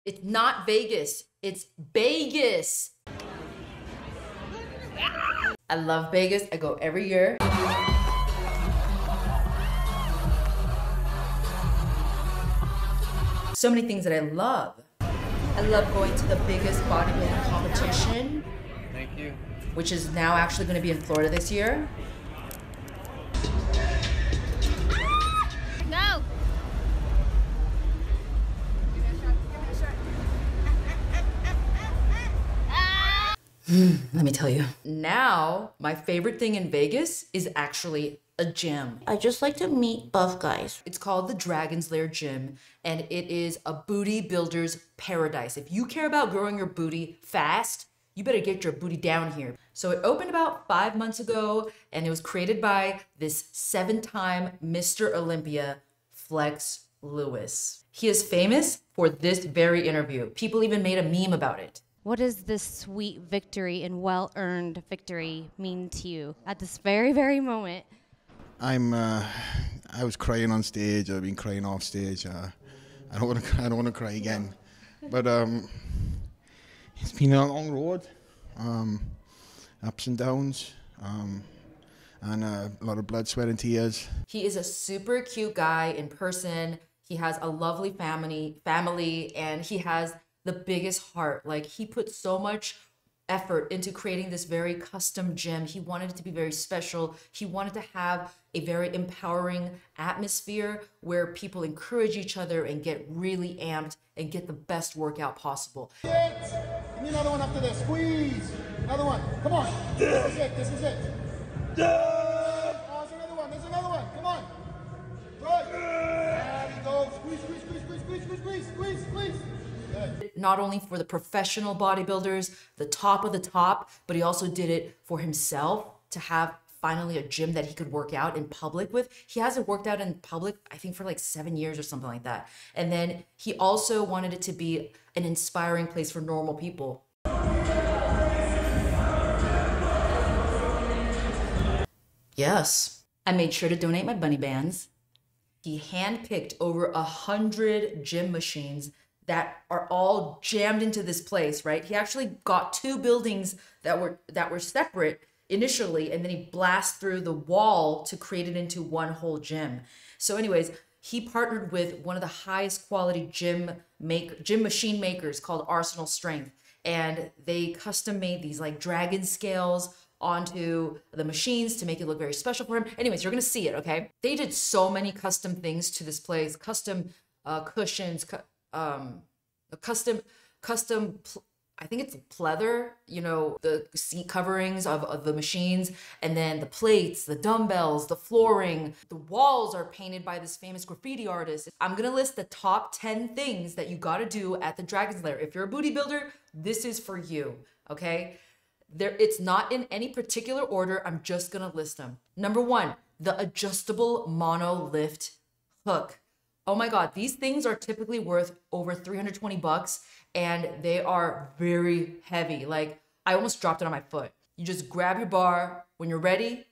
It's not Vegas, it's Vegas. I love Vegas, I go every year. So many things that I love. I love going to the biggest bodybuilding competition. Thank you. Which is now actually going to be in Florida this year. No. Let me tell you. Now, my favorite thing in Vegas is actually a gym. I just like to meet buff guys. It's called the Dragon's Lair Gym, and it is a booty builder's paradise. If you care about growing your booty fast, you better get your booty down here. So it opened about 5 months ago, and it was created by this 7-time Mr. Olympia, Flex Lewis. He is famous for this very interview. People even made a meme about it. What does this sweet victory and well-earned victory mean to you at this very, very moment? I was crying on stage. I've been crying off stage. I don't want to cry again. But it's been a long road, ups and downs, and a lot of blood, sweat, and tears. He is a super cute guy in person. He has a lovely family, and he has the biggest heart. Like, he put so much effort into creating this very custom gym. He wanted it to be very special. He wanted to have a very empowering atmosphere where people encourage each other and get really amped and get the best workout possible. Give me another one after this. Squeeze. Another one. Come on. This is it. This is it. Oh, there's another one. There's another one. Come on. Good. There you go. Squeeze, squeeze, squeeze, squeeze, squeeze, squeeze, squeeze, squeeze. Good. Not only for the professional bodybuilders, the top of the top, but he also did it for himself to have finally a gym that he could work out in public with. He hasn't worked out in public, I think, for like 7 years or something like that. And then he also wanted it to be an inspiring place for normal people. Yes, I made sure to donate my bunny bands. He handpicked over 100 gym machines that are all jammed into this place, right? He actually got 2 buildings that were separate initially, and then he blasted through the wall to create it into one whole gym. So anyways, he partnered with one of the highest quality gym machine makers called Arsenal Strength, and they custom made these like dragon scales onto the machines to make it look very special for him. Anyways, you're gonna see it, okay? They did so many custom things to this place, custom cushions, custom I think it's pleather, you know, the seat coverings of the machines, and then the plates, the dumbbells, the flooring. The walls are painted by this famous graffiti artist. I'm gonna list the top 10 things that you gotta do at the Dragon's Lair. If you're a booty builder, this is for you, okay? It's not in any particular order. I'm just gonna list them. Number 1, the adjustable monolift hook. Oh my God, these things are typically worth over 320 bucks, and they are very heavy. Like, I almost dropped it on my foot. You just grab your bar. When you're ready,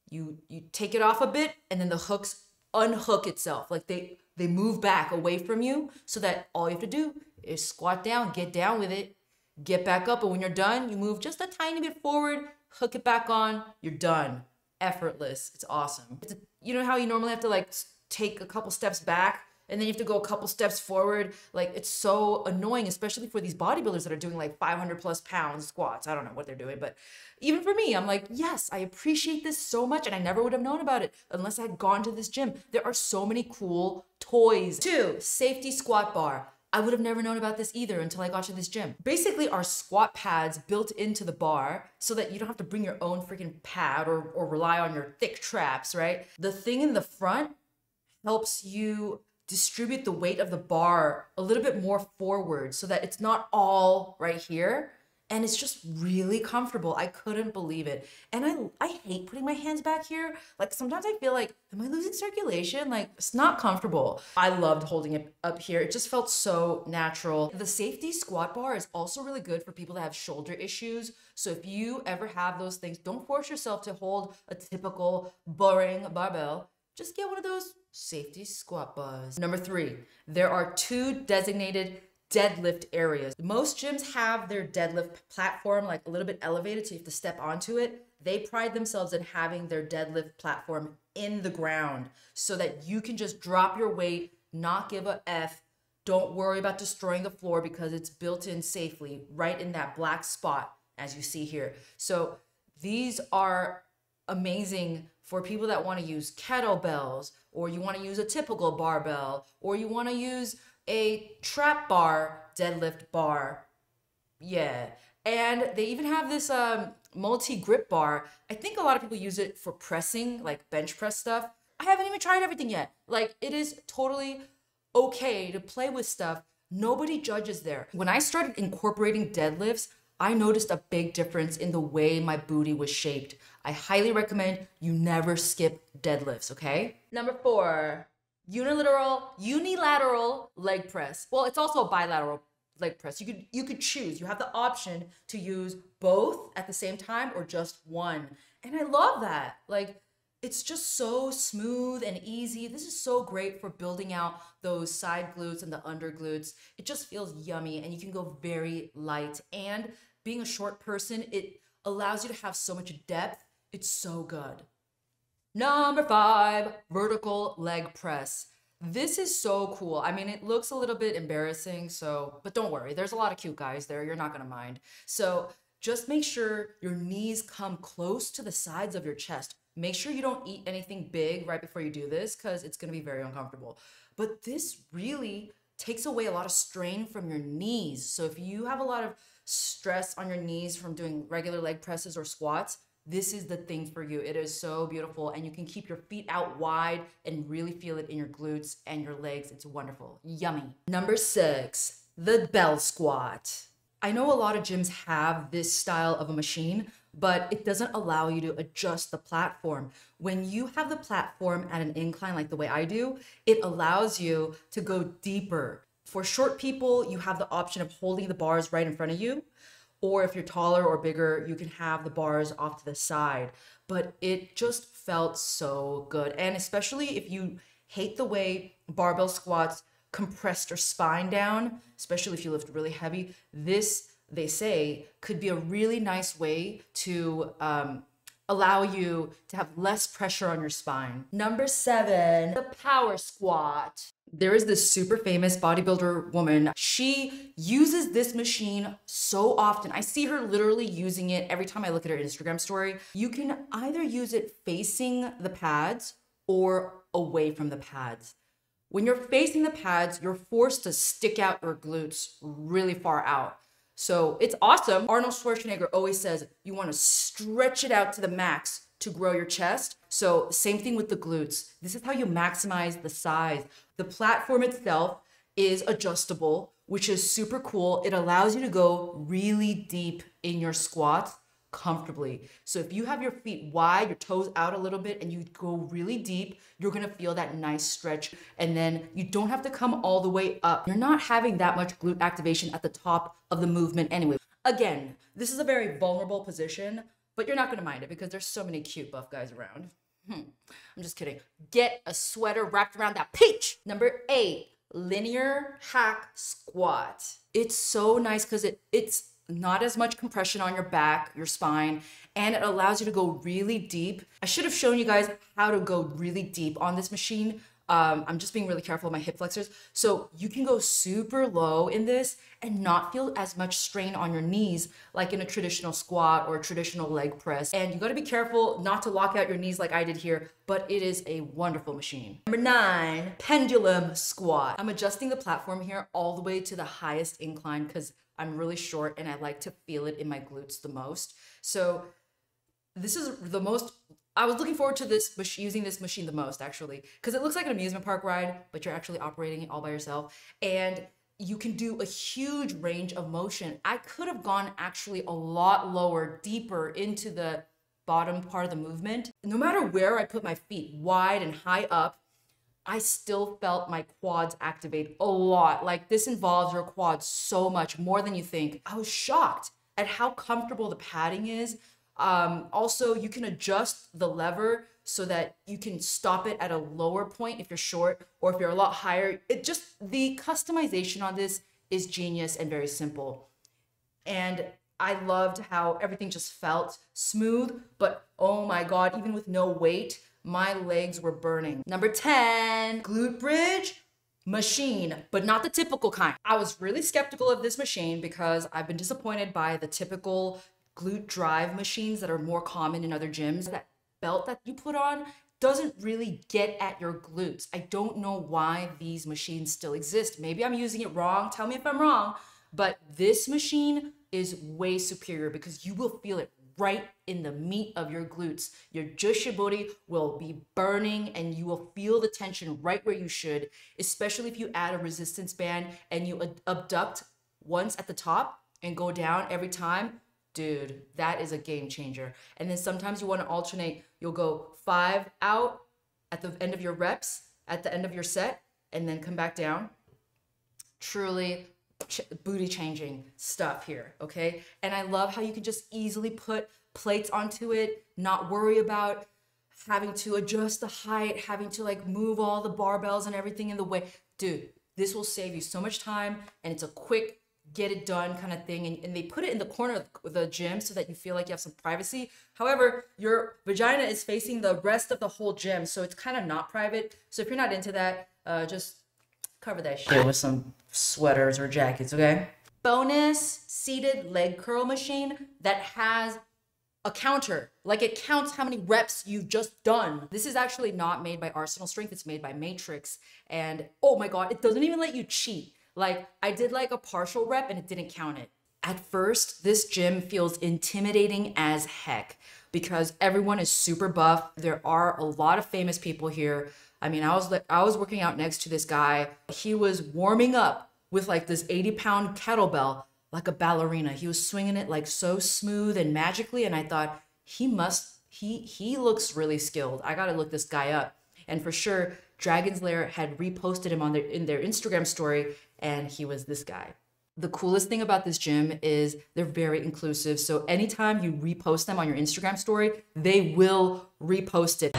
you take it off a bit, and then the hooks unhook itself. Like, they move back away from you, so that all you have to do is squat down, get down with it, get back up, and when you're done, you move just a tiny bit forward, hook it back on, you're done. Effortless. It's awesome. You know how you normally have to like take a couple steps back and then you have to go a couple steps forward? Like, it's so annoying, especially for these bodybuilders that are doing like 500 plus pounds squats. I don't know what they're doing, but even for me, I'm like, yes, I appreciate this so much, and I never would have known about it unless I had gone to this gym. There are so many cool toys. 2, safety squat bar. I would have never known about this either until I got to this gym. Basically, our squat pads built into the bar so that you don't have to bring your own freaking pad or rely on your thick traps, right? The thing in the front helps you distribute the weight of the bar a little bit more forward so that it's not all right here. And it's just really comfortable. I couldn't believe it. And I hate putting my hands back here. Like, sometimes I feel like, am I losing circulation? Like, it's not comfortable. I loved holding it up here. It just felt so natural. The safety squat bar is also really good for people that have shoulder issues. So if you ever have those things, don't force yourself to hold a typical boring barbell. Just get one of those safety squat bars. Number 3, there are 2 designated deadlift areas. Most gyms have their deadlift platform like a little bit elevated, so you have to step onto it. They pride themselves in having their deadlift platform in the ground so that you can just drop your weight, not give a F. Don't worry about destroying the floor because it's built in safely right in that black spot as you see here. So these are amazing for people that want to use kettlebells, or you want to use a typical barbell, or you want to use a trap bar deadlift bar. Yeah. And they even have this multi-grip bar. I think a lot of people use it for pressing, like bench press stuff. I haven't even tried everything yet. Like, it is totally okay to play with stuff. Nobody judges there. When I started incorporating deadlifts, I noticed a big difference in the way my booty was shaped. I highly recommend you never skip deadlifts, okay? Number 4, unilateral leg press. Well, it's also a bilateral leg press. You could choose. You have the option to use both at the same time or just one. And I love that. Like, it's just so smooth and easy. This is so great for building out those side glutes and the under glutes. It just feels yummy, and you can go very light. And being a short person, it allows you to have so much depth. It's so good. Number 5, vertical leg press. This is so cool. I mean, it looks a little bit embarrassing, but don't worry. There's a lot of cute guys there. You're not gonna mind. So just make sure your knees come close to the sides of your chest. Make sure you don't eat anything big right before you do this because it's gonna be very uncomfortable. But this really takes away a lot of strain from your knees. So if you have a lot of stress on your knees from doing regular leg presses or squats, this is the thing for you. It is so beautiful, and you can keep your feet out wide and really feel it in your glutes and your legs. It's wonderful. Yummy. Number 6, the bell squat. I know a lot of gyms have this style of a machine, but it doesn't allow you to adjust the platform. When you have the platform at an incline like the way I do, it allows you to go deeper. For short people, you have the option of holding the bars right in front of you. Or if you're taller or bigger, you can have the bars off to the side. But it just felt so good. And especially if you hate the way barbell squats compress your spine down, especially if you lift really heavy, this, they say, could be a really nice way to allow you to have less pressure on your spine. Number 7, the power squat. There is this super famous bodybuilder woman. She uses this machine so often. I see her literally using it every time I look at her Instagram story. You can either use it facing the pads or away from the pads. When you're facing the pads, you're forced to stick out your glutes really far out. So it's awesome. Arnold Schwarzenegger always says you want to stretch it out to the max to grow your chest. So same thing with the glutes. This is how you maximize the size. The platform itself is adjustable, which is super cool. It allows you to go really deep in your squats comfortably. So if you have your feet wide, your toes out a little bit, and you go really deep, you're gonna feel that nice stretch. And then you don't have to come all the way up. You're not having that much glute activation at the top of the movement anyway. Again, this is a very vulnerable position, but you're not gonna mind it because there's so many cute buff guys around. I'm just kidding. Get a sweater wrapped around that peach. Number 8, linear hack squat. It's so nice because it's not as much compression on your back, your spine, and it allows you to go really deep. I should have shown you guys how to go really deep on this machine. I'm just being really careful with my hip flexors. So you can go super low in this and not feel as much strain on your knees like in a traditional squat or a traditional leg press. And you gotta be careful not to lock out your knees like I did here, but it is a wonderful machine. Number 9, pendulum squat. I'm adjusting the platform here all the way to the highest incline because I'm really short and I like to feel it in my glutes the most. So this is the most, I was looking forward to this, using this machine the most actually, because it looks like an amusement park ride, but you're actually operating it all by yourself. And you can do a huge range of motion. I could have gone actually a lot lower, deeper into the bottom part of the movement. No matter where I put my feet, wide and high up, I still felt my quads activate a lot. Like, this involves your quads so much more than you think. I was shocked at how comfortable the padding is. Also, you can adjust the lever so that you can stop it at a lower point if you're short, or if you're a lot higher. The customization on this is genius and very simple. And I loved how everything just felt smooth, but oh my God, even with no weight, my legs were burning. Number 10, glute bridge machine, but not the typical kind. I was really skeptical of this machine because I've been disappointed by the typical glute drive machines that are more common in other gyms. That belt that you put on doesn't really get at your glutes. I don't know why these machines still exist. Maybe I'm using it wrong. Tell me if I'm wrong. But this machine is way superior because you will feel it right in the meat of your glutes. Your body will be burning and you will feel the tension right where you should, especially if you add a resistance band and you abduct once at the top and go down every time. Dude, that is a game changer. And then sometimes you want to alternate. You'll go 5 out at the end of your reps, at the end of your set, and then come back down. Truly booty changing stuff here, okay? And I love how you can just easily put plates onto it, not worry about having to adjust the height, having to like move all the barbells and everything in the way. Dude, this will save you so much time, and it's a quick get it done kind of thing. And they put it in the corner of the gym so that you feel like you have some privacy. However, your vagina is facing the rest of the whole gym, so it's kind of not private. So if you're not into that, just cover that shit with some sweaters or jackets, okay? Bonus seated leg curl machine that has a counter. Like it counts how many reps you've just done. This is actually not made by Arsenal Strength. It's made by Matrix. And oh my God, it doesn't even let you cheat. Like I did like a partial rep and it didn't count it. At first, this gym feels intimidating as heck because everyone is super buff. There are a lot of famous people here. I mean, I was working out next to this guy. He was warming up with like this 80-pound kettlebell like a ballerina. He was swinging it like so smooth and magically. And I thought he looks really skilled. I got to look this guy up. And for sure, Dragon's Lair had reposted him in their Instagram story, and he was this guy. The coolest thing about this gym is they're very inclusive. So anytime you repost them on your Instagram story, they will repost it.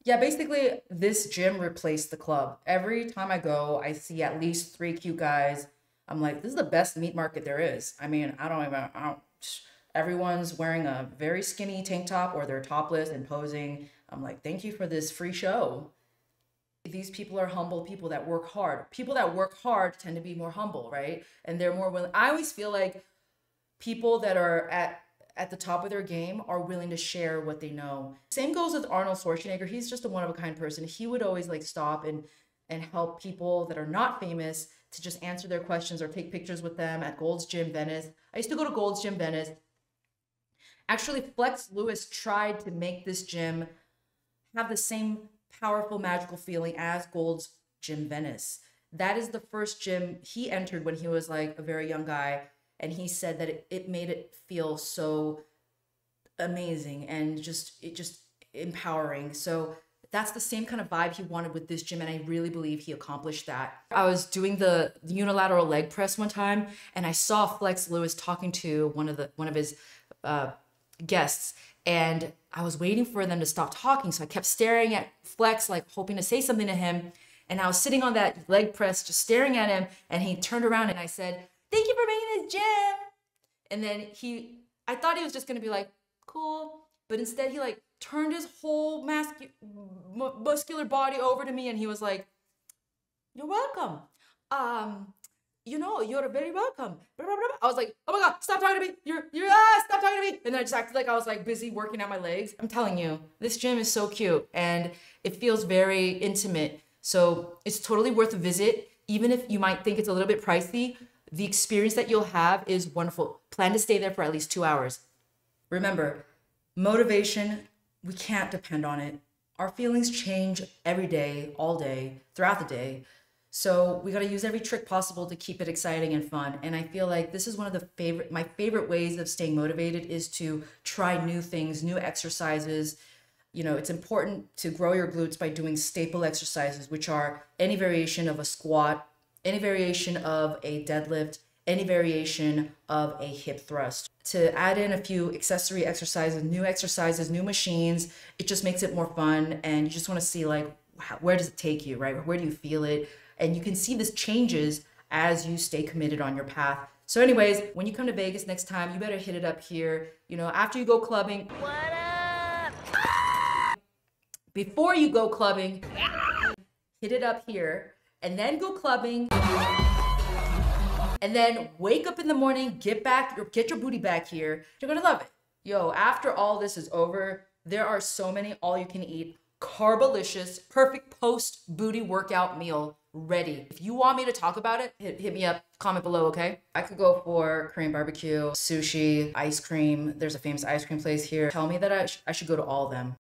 Yeah, basically this gym replaced the club. Every time I go, I see at least 3 cute guys. I'm like, this is the best meat market there is. I mean, everyone's wearing a very skinny tank top or they're topless and posing. I'm like, thank you for this free show. These people are humble people that work hard. People that work hard tend to be more humble, right? And they're more willing. I always feel like people that are at the top of their game are willing to share what they know. Same goes with Arnold Schwarzenegger. He's just a one-of-a-kind person. He would always like stop and help people that are not famous to just answer their questions or take pictures with them at Gold's Gym Venice. I used to go to Gold's Gym Venice. Actually, Flex Lewis tried to make this gym have the same powerful, magical feeling as Gold's Gym Venice. That is the first gym he entered when he was like a very young guy. And he said that it made it feel so amazing and just empowering. So that's the same kind of vibe he wanted with this gym. And I really believe he accomplished that. I was doing the unilateral leg press one time and I saw Flex Lewis talking to one of his guests. And I was waiting for them to stop talking. So I kept staring at Flex, like hoping to say something to him. And I was sitting on that leg press, just staring at him. And he turned around and I said, "Thank you for making this gym." And then I thought he was just going to be like, cool. But instead he like turned his whole muscular body over to me. And he was like, "You're welcome. You're very welcome." I was like, oh my God, stop talking to me. Stop talking to me. And then I just acted like I was like busy working out my legs. I'm telling you, this gym is so cute and it feels very intimate. So it's totally worth a visit. Even if you might think it's a little bit pricey, the experience that you'll have is wonderful. Plan to stay there for at least 2 hours. Remember, motivation, we can't depend on it. Our feelings change every day, all day, throughout the day. So we got to use every trick possible to keep it exciting and fun. And I feel like this is one of my favorite ways of staying motivated is to try new things, new exercises. You know, it's important to grow your glutes by doing staple exercises, which are any variation of a squat, any variation of a deadlift, any variation of a hip thrust. To add in a few accessory exercises, new machines, it just makes it more fun. And you just want to see like where does it take you, right? Where do you feel it? And you can see this changes as you stay committed on your path. So anyways, when you come to Vegas next time, you better hit it up here. You know, after you go clubbing. What up? Before you go clubbing, hit it up here, and then go clubbing. And then wake up in the morning, get your booty back here. You're gonna love it. Yo, after all this is over, there are so many all-you-can-eat, carbolicious, perfect post-booty workout meal ready. If you want me to talk about it, hit me up, comment below, okay? I could go for Korean barbecue, sushi, ice cream. There's a famous ice cream place here. Tell me that I should go to all of them.